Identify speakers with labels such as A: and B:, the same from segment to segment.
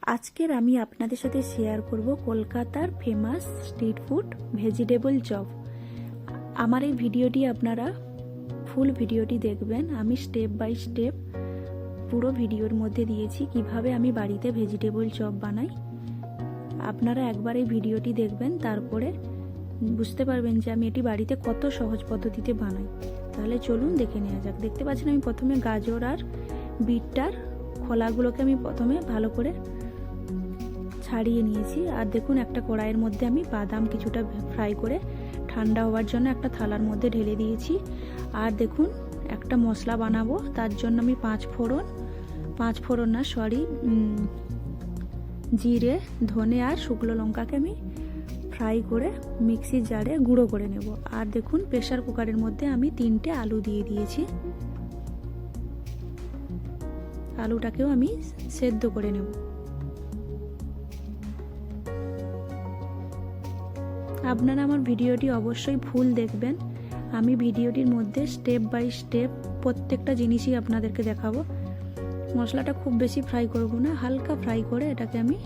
A: আজকের আমি আপনাদের সাথে শেয়ার করব কলকাতার famous street food vegetable chop. আমার এই ভিডিওটি আপনারা ফুল ভিডিওটি দেখবেন। আমি স্টেপ বাই স্টেপ পুরো ভিডিওর মধ্যে দিয়েছি কিভাবে আমি বাড়িতে ভেজিটেবল চপ বানাই। আপনারা একবার এই ভিডিওটি দেখবেন, তারপরে বুঝতে পারবেন যে আমি এটি বাড়িতে কত সহজ পদ্ধতিতে বানাই। তাহলে চলুন দেখে নেওয়া যাক। দেখতে পাচ্ছেন আমি প্রথমে গাজর আর বিটটার খোলাগুলোকে আমি প্রথমে ভালো করে ছাড়িয়ে নিয়েছি। আর দেখুন একটা কড়াইয়ের মধ্যে আমি বাদাম কিছুটা ফ্রাই করে ঠান্ডা হওয়ার জন্য একটা থালার মধ্যে ঢেলে দিয়েছি। আর দেখুন একটা মশলা বানাবো, তার জন্য আমি জিরে, ধনে আর শুকনো লঙ্কাকে আমি ফ্রাই করে মিক্সির জারে গুঁড়ো করে নেব। আর দেখুন প্রেসার কুকারের মধ্যে আমি 3টে আলু দিয়ে দিয়েছি। আলুটাকেও আমি সেদ্ধ করে নেব। আপনারা আমার ভিডিওটি অবশ্যই ফুল দেখবেন। আমি ভিডিওটির মধ্যে স্টেপ বাই স্টেপ প্রত্যেকটা জিনিসই আপনাদেরকে দেখাবো। মশলাটা খুব বেশি ফ্রাই করব না, হালকা ফ্রাই করে এটাকে আমি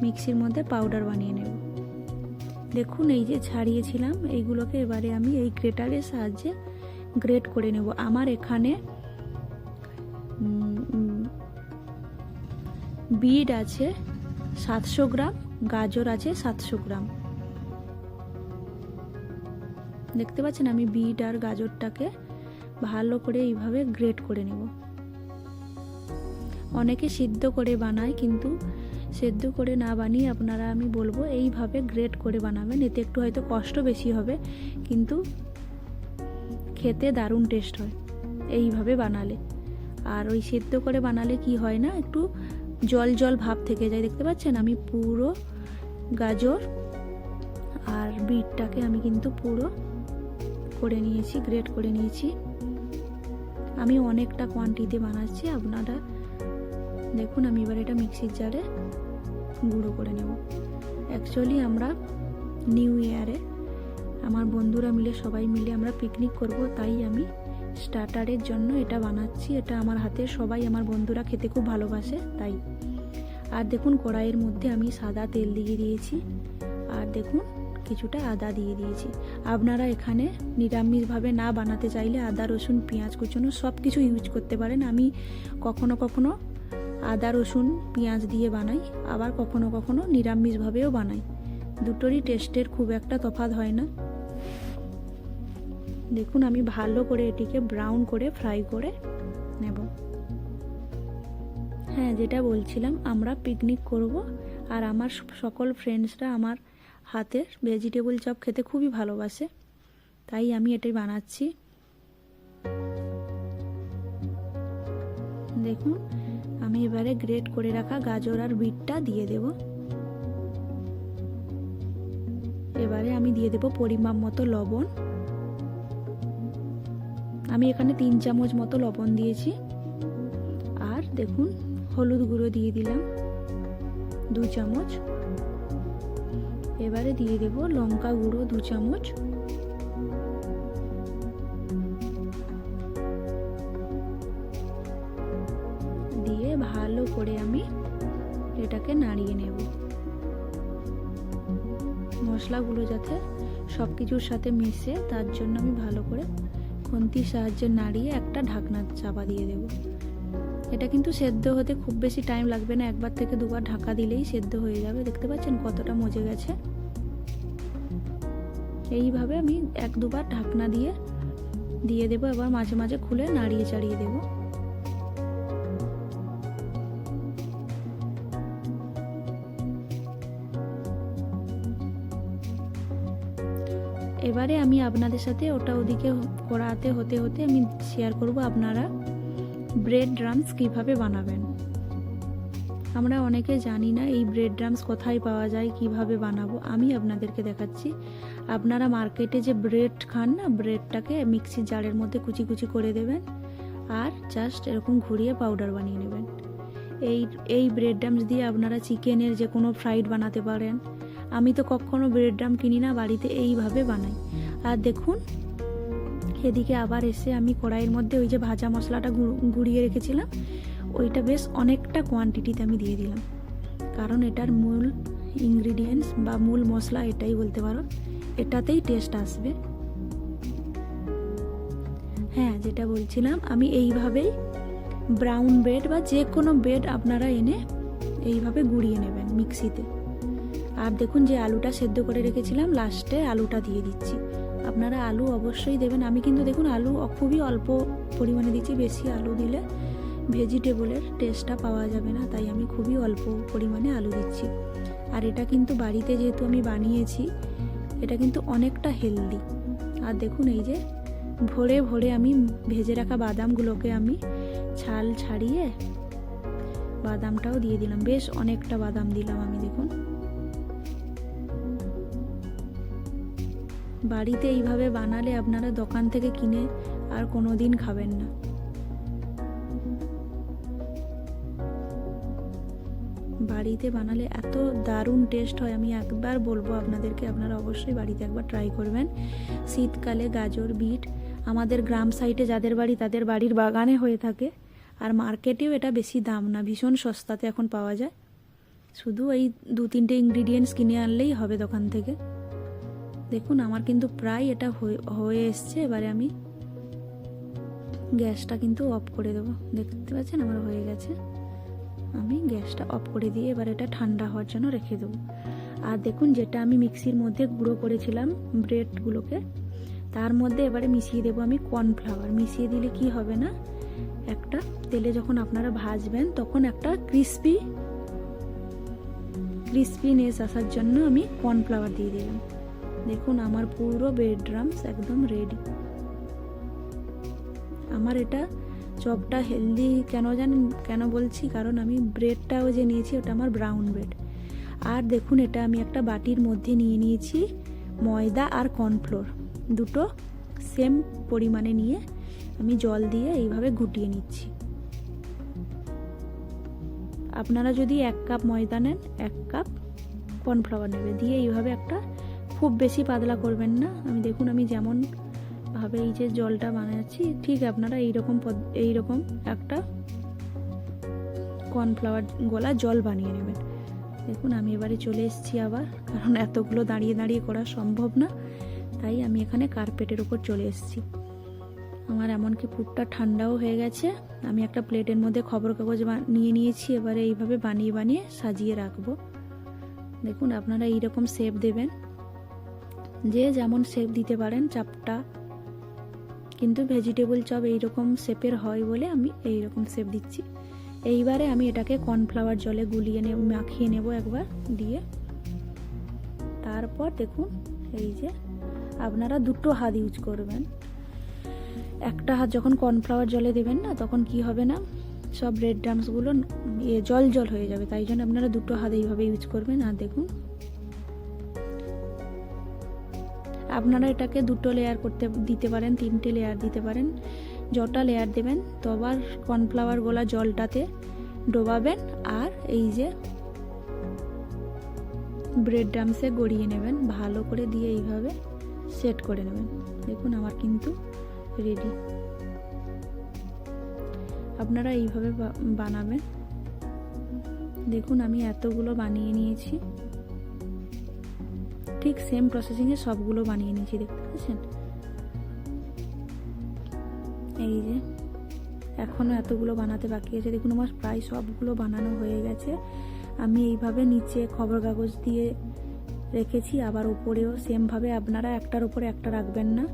A: মিক্সির মধ্যে পাউডার বানিয়ে নেব। দেখুন এই যে ছাড়িয়েছিলাম এইগুলোকে এবারে আমি এই গ্রেটারের সাহায্যে গ্রেট করে নেব। আমার এখানে বিট আছে 700 গ্রাম, গাজর আছে 700 গ্রাম। দেখতে পাচ্ছেন আমি বিট আর গাজরটাকে ভালো করে এইভাবে গ্রেট করে নেব। অনেকে সিদ্ধ করে বানায়, কিন্তু সেদ্ধ করে না বানিয়ে আপনারা আমি বলবো এইভাবে গ্রেট করে বানাবেন। এতে একটু হয়তো কষ্ট বেশি হবে, কিন্তু খেতে দারুণ টেস্ট হয় এইভাবে বানালে। আর ওই সেদ্ধ করে বানালে কি হয় না, একটু জল জল ভাব থেকে যায়। দেখতে পাচ্ছেন আমি পুরো গাজর আর বিটটাকে আমি কিন্তু পুরো করে নিয়েছি, গ্রেট করে নিয়েছি। আমি অনেকটা কোয়ান্টিটি বানাচ্ছি। আপনারা দেখুন আমি এবার এটা মিক্সির জারে গুঁড়ো করে নেব। অ্যাকচুয়ালি আমরা নিউ ইয়ারে আমার বন্ধুরা মিলে সবাই মিলে আমরা পিকনিক করব, তাই আমি স্টার্টারের জন্য এটা বানাচ্ছি। এটা আমার হাতে সবাই আমার বন্ধুরা খেতে খুব ভালোবাসে তাই। আর দেখুন কড়াইয়ের মধ্যে আমি সাদা তেল দিয়ে দিয়েছি। আর দেখুন কিছুটা আদা দিয়ে দিয়েছি। আপনারা এখানে নিরামিষভাবে না বানাতে চাইলে আদা, রসুন, পেঁয়াজ কুচনো সব কিছু ইউজ করতে পারেন। আমি কখনো কখনো আদা, রসুন, পেঁয়াজ দিয়ে বানাই, আবার কখনো কখনো নিরামিষভাবেও বানাই। দুটোরই টেস্টের খুব একটা তফাৎ হয় না। দেখুন আমি ভালো করে এটিকে ব্রাউন করে ফ্রাই করে নেব। হ্যাঁ, যেটা বলছিলাম আমরা পিকনিক করব, আর আমার সকল ফ্রেন্ডসরা আমার হাতের ভেজিটেবল চপ খেতে খুবই ভালোবাসে, তাই আমি এটাই বানাচ্ছি। দেখুন আমি এবারে গ্রেট করে রাখা গাজর আর বিটটা দিয়ে দেব। এবারে আমি দিয়ে দেব পরিমাপ মতো লবণ। আমি এখানে 3 চামচ মতো লবণ দিয়েছি। আর দেখুন হলুদ গুঁড়ো দিয়ে দিলাম 2 চামচ। এবারে দিয়ে দেব লঙ্কা গুঁড়ো 2 চামচ। দিয়ে ভালো করে আমি এটাকে নাড়িয়ে নেব। মশলাগুলো যাতে সব কিছুর সাথে মিশে, তার জন্য আমি ভালো করে খুন্তির সাহায্যে নাড়িয়ে একটা ঢাকনা চাপা দিয়ে দেব। এটা কিন্তু সেদ্ধ হতে খুব বেশি টাইম লাগবে না, 1 থেকে 2 বার ঢাকা দিলেই সেদ্ধ হয়ে যাবে। দেখতে পাচ্ছেন কতটা মজে গেছে। এইভাবে আমি 1-2 বার ঢাকনা দিয়ে দেবো। এবার মাঝে মাঝে খুলে নাড়িয়ে চাড়িয়ে দেব। এবারে আমি আপনাদের সাথে ওটা ওদিকে করাতে হতে হতে আমি শেয়ার করব আপনারা ব্রেড ড্রামস কিভাবে বানাবেন। আমরা অনেকে জানি না এই ব্রেড ড্রামস কোথায় পাওয়া যায়, কিভাবে বানাবো। আমি আপনাদেরকে দেখাচ্ছি। আপনারা মার্কেটে যে ব্রেড খান না, ব্রেডটাকে মিক্সির জারের মধ্যে কুচি কুচি করে দেবেন, আর জাস্ট এরকম ঘুরিয়ে পাউডার বানিয়ে নেবেন। এই ব্রেড ড্রামস দিয়ে আপনারা চিকেনের যে কোনো ফ্রাইড বানাতে পারেন। আমি তো কখনো ব্রেড ড্রাম কিনি না, বাড়িতে এইভাবে বানাই। আর দেখুন এদিকে আবার এসে আমি কড়াইয়ের মধ্যে ওই যে ভাজা মশলাটা গুঁড়িয়ে রেখেছিলাম, ওইটা বেশ অনেকটা কোয়ান্টিটিতে আমি দিয়ে দিলাম। কারণ এটার মূল ইনগ্রিডিয়েন্টস বা মূল মশলা এটাই বলতে পারো, এটাতেই টেস্ট আসবে। হ্যাঁ, যেটা বলছিলাম, আমি এইভাবেই ব্রাউন ব্রেড বা যে কোনো ব্রেড আপনারা এনে এইভাবে গুঁড়িয়ে নেবেন মিক্সিতে। আর দেখুন যে আলুটা সেদ্ধ করে রেখেছিলাম, লাস্টে আলুটা দিয়ে দিচ্ছি। আপনারা আলু অবশ্যই দেবেন। আমি কিন্তু দেখুন আলু খুবই অল্প পরিমাণে দিচ্ছি, বেশি আলু দিলে ভেজিটেবলের টেস্টটা পাওয়া যাবে না, তাই আমি খুবই অল্প পরিমাণে আলু দিচ্ছি। আর এটা কিন্তু বাড়িতে যেহেতু আমি বানিয়েছি, এটা কিন্তু অনেকটা হেলদি। আর দেখুন এই যে ভরে ভরে আমি ভেজে রাখা বাদামগুলোকে আমি ছাল ছাড়িয়ে বাদামটাও দিয়ে দিলাম, বেশ অনেকটা বাদাম দিলাম আমি। দেখুন বাড়িতে এইভাবে বানালে আপনারা দোকান থেকে কিনে আর কোনো দিন খাবেন না। বাড়িতে বানালে এত দারুণ টেস্ট হয়, আমি একবার বলবো আপনাদেরকে, আপনারা অবশ্যই বাড়িতে একবার ট্রাই করবেন। শীতকালে গাজর, বিট আমাদের গ্রাম সাইডে যাদের বাড়ি তাদের বাড়ির বাগানে হয়ে থাকে, আর মার্কেটেও এটা বেশি দাম না, ভীষণ সস্তাতে এখন পাওয়া যায়। শুধু এই 2-3টে ইনগ্রিডিয়েন্টস কিনে আনলেই হবে দোকান থেকে। দেখুন আমার কিন্তু প্রায় এটা হয়ে এসছে। এবারে আমি গ্যাসটা কিন্তু অফ করে দেবো। দেখতে পাচ্ছেন আমার হয়ে গেছে। আমি গ্যাসটা অফ করে দিয়ে এবার এটা ঠান্ডা হওয়ার জন্য রেখে দেবো। আর দেখুন যেটা আমি মিক্সির মধ্যে গুঁড়ো করেছিলাম ব্রেডগুলোকে, তার মধ্যে এবারে মিশিয়ে দেবো আমি কর্নফ্লাওয়ার। মিশিয়ে দিলে কি হবে না, একটা তেলে যখন আপনারা ভাজবেন তখন একটা ক্রিস্পিনেস আসার জন্য আমি কর্নফ্লাওয়ার দিয়ে দিলাম। দেখুন আমার পুরো ব্রেড ড্রামস একদম রেডি। আমার এটা চপটা হেলদি কেন বলছি, কারণ আমি ব্রেডটাও যে নিয়েছি ওটা আমার ব্রাউন ব্রেড। আর দেখুন এটা আমি একটা বাটির মধ্যে নিয়ে নিয়েছি ময়দা আর কর্নফ্লোর, দুটো সেম পরিমাণে নিয়ে আমি জল দিয়ে এইভাবে গুটিয়ে নিচ্ছি। আপনারা যদি 1 কাপ ময়দা নেন 1 কাপ কর্নফ্লাওয়ার নেবে, দিয়ে এইভাবে একটা, খুব বেশি পাতলা করবেন না। দেখুন আমি যেমন ভাবে এই যে জলটা বানাচ্ছি, ঠিক আপনারা এইরকম একটা কর্নফ্লাওয়ার গোলা জল বানিয়ে নেবেন। দেখুন আমি এবারে চলে এসেছি আবার, কারণ এতগুলো দাঁড়িয়ে দাঁড়িয়ে করা সম্ভব না, তাই আমি এখানে কার্পেটের উপর চলে এসেছি। আমার এমনকি পুরটা ঠান্ডাও হয়ে গেছে। আমি একটা প্লেটের মধ্যে খবর কাগজ নিয়ে নিয়েছি, এবারে এইভাবে বানিয়ে বানিয়ে সাজিয়ে রাখবো। দেখুন আপনারা এইরকম শেপ দেবেন, যে যেমন শেপ দিতে পারেন চাপটা, কিন্তু ভেজিটেবল চপ এইরকম শেপের হয় বলে আমি এইরকম শেপ দিচ্ছি। এইবারে আমি এটাকে কর্নফ্লাওয়ার জলে মাখিয়ে নেব একবার দিয়ে। তারপর দেখুন এই যে আপনারা 2টো হাত ইউজ করবেন। একটা হাত যখন কর্নফ্লাওয়ার জলে দেবেন না, তখন কি হবে না, সব ব্রেড ড্রামসগুলো জল জল হয়ে যাবে, তাই জন্য আপনারা 2টো হাত এইভাবে ইউজ করবেন। আর দেখুন আপনারা এটাকে 2টো লেয়ার দিতে পারেন, 3টে লেয়ার দিতে পারেন, যটা লেয়ার দেবেন তবার কর্নফ্লাওয়ার গোলা জলটাতে ডোবাবেন, আর এই যে ব্রেড ড্রামসে গড়িয়ে নেবেন ভালো করে, দিয়ে এইভাবে সেট করে নেবেন। দেখুন আমার কিন্তু রেডি। আপনারা এইভাবে বানাবেন। দেখুন আমি এতগুলো বানিয়ে নিয়েছি, ঠিক সেম প্রসেসিংয়ে সবগুলো বানিয়ে নিয়েছি, দেখতে পাচ্ছেন। এই যে এখনও এতগুলো বানাতে বাকি আছে। দেখুন আমার প্রায় সবগুলো বানানো হয়ে গেছে। আমি এইভাবে নিচে খবর কাগজ দিয়ে রেখেছি, আবার উপরেও সেমভাবে। আপনারা একটার উপরে একটা রাখবেন না।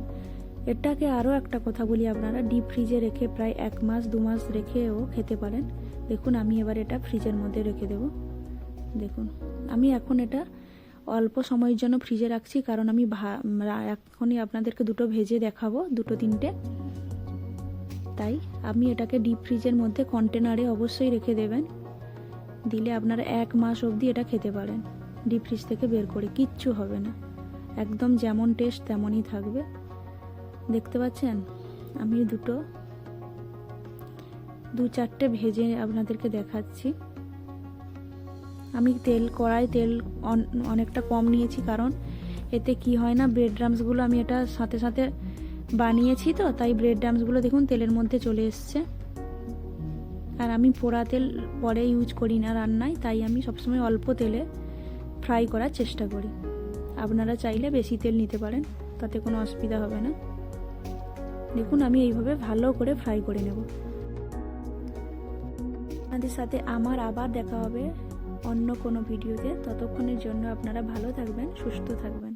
A: এটাকে আরও একটা কথা বলি, আপনারা ডিপ ফ্রিজে রেখে প্রায় 1 মাস 2 মাস রেখেও খেতে পারেন। দেখুন আমি এবার এটা ফ্রিজের মধ্যে রেখে দেব। দেখুন আমি এখন এটা অল্প সময়ের জন্য ফ্রিজে রাখছি, কারণ আমি এখনই আপনাদেরকে 2টো ভেজে দেখাবো, 2-3টে। তাই আমি এটাকে ডিপ ফ্রিজের মধ্যে কন্টেনারে অবশ্যই রেখে দেবেন, দিলে আপনারা 1 মাস অবধি এটা খেতে পারেন। ডিপ ফ্রিজ থেকে বের করে কিচ্ছু হবে না, একদম যেমন টেস্ট তেমনই থাকবে। দেখতে পাচ্ছেন আমি 2-4টে ভেজে আপনাদেরকে দেখাচ্ছি। আমি কড়াই তেল অনেকটা কম নিয়েছি, কারণ এতে কি হয় না, ব্রেড ড্রামসগুলো আমি এটা সাথে সাথে বানিয়েছি তো, তাই ব্রেড ড্রামসগুলো দেখুন তেলের মধ্যে চলে এসছে। আর আমি পোড়া তেল পরে ইউজ করি না রান্নায়, তাই আমি সবসময় অল্প তেলে ফ্রাই করার চেষ্টা করি। আপনারা চাইলে বেশি তেল নিতে পারেন, তাতে কোনো অসুবিধা হবে না। দেখুন আমি এইভাবে ভালো করে ফ্রাই করে নেব। আপনাদের সাথে আমার আবার দেখা হবে অন্য কোনো ভিডিওতে। ততক্ষণের জন্য আপনারা ভালো থাকবেন, সুস্থ থাকবেন।